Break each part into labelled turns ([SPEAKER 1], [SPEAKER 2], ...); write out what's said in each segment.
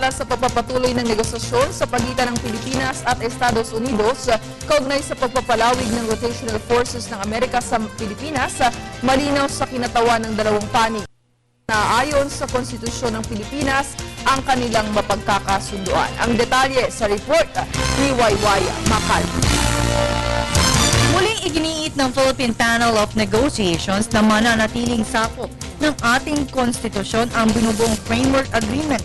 [SPEAKER 1] para sa pagpapatuloy ng negosasyon sa pagitan ng Pilipinas at Estados Unidos kaugnay sa pagpapalawig ng rotational forces ng Amerika sa Pilipinas, malinaw sa kinatawan ng dalawang panig na ayon sa Konstitusyon ng Pilipinas ang kanilang mapagkakasunduan. Ang detalye sa report ni Wayway Makal.
[SPEAKER 2] Muling iginiit ng Philippine Panel of Negotiations na mananatiling sakop ng ating konstitusyon ang binubuong Framework Agreement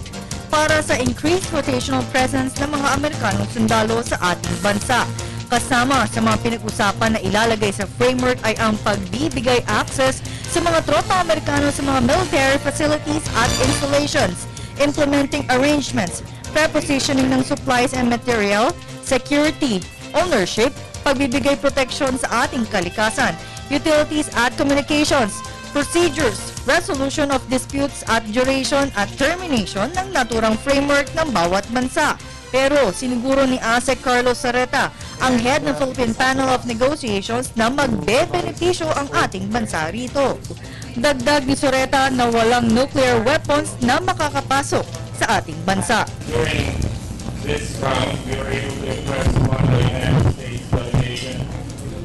[SPEAKER 2] para sa increased rotational presence ng mga Amerikanong sundalo sa ating bansa. Kasama sa mga pinag-usapan na ilalagay sa framework ay ang pagbibigay access sa mga tropa Amerikano sa mga military facilities at installations, implementing arrangements, prepositioning ng supplies and material, security, ownership, pagbibigay protection sa ating kalikasan, utilities at communications, procedures, resolution of disputes at duration at termination ng naturang framework ng bawat bansa. Pero siniguro ni ASEC Carlos Sareta, ang head ng Philippine Panel of Negotiations, na magbe-benepisyo ang ating bansa rito. Dagdag ni Sareta na walang nuclear weapons na makakapasok sa ating bansa.
[SPEAKER 3] During this round, we were able to impress upon the United States delegation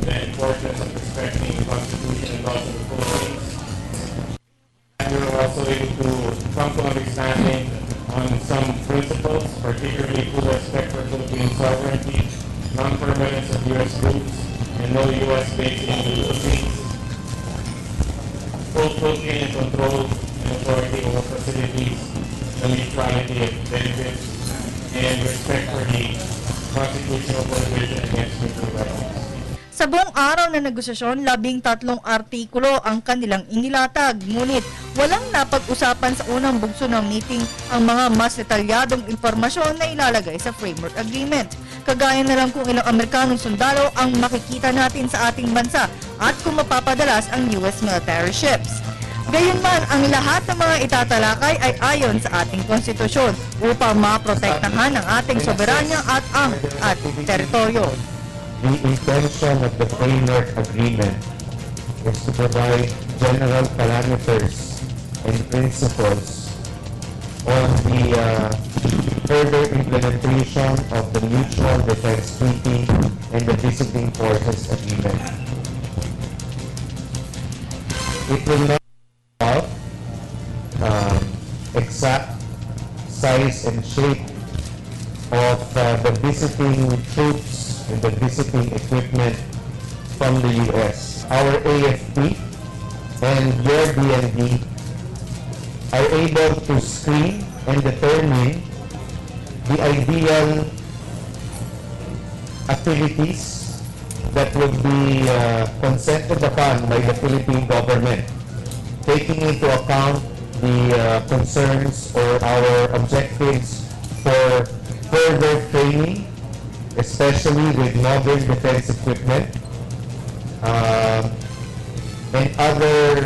[SPEAKER 3] the importance of respecting the Constitution and laws of the Philippines. And we were also able to come to understanding on some principles, particularly full respect for Philippine sovereignty, non-permanence of U.S. troops, and no U.S. base in the Philippines, full Philippine control and authority over facilities, the neutrality of benefits, and respect for the constitutional prohibition against nuclear weapons.
[SPEAKER 2] Sa buong araw na negosasyon, 13 artikulo ang kanilang inilatag. Ngunit walang napag-usapan sa unang bugso ng meeting ang mga mas detalyadong impormasyon na ilalagay sa Framework Agreement. Kagaya na lang kung ilang Amerikanong sundalo ang makikita natin sa ating bansa at kung mapapadalas ang US military ships. Gayunman, ang lahat ng mga itatalakay ay ayon sa ating konstitusyon upang maprotektahan ang ating soberanya at ang ating teritoryo.
[SPEAKER 4] The intention of the Framework Agreement is to provide general parameters and principles on the further implementation of the Mutual Defense Treaty and the Visiting Forces Agreement. It will not involve exact size and shape of the visiting troops and the visiting equipment from the U.S. Our AFP and your DND are able to screen and determine the ideal activities that would be consented upon by the Philippine government, taking into account the concerns or our objectives for further training, especially with modern defense equipment and other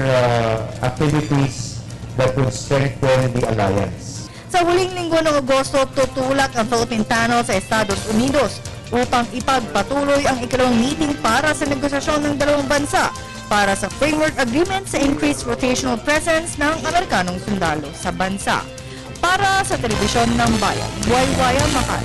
[SPEAKER 4] activities that would strengthen the alliance.
[SPEAKER 2] Sa huling linggo ng Agosto, tutulak ang Philippine Panel sa Estados Unidos upang ipagpatuloy ang ikalawang meeting para sa negosasyon ng dalawang bansa para sa Framework Agreement sa increased rotational presence ng Amerikanong sundalo sa bansa. Para sa Telebisyon ng Bayan, Wayway Makal.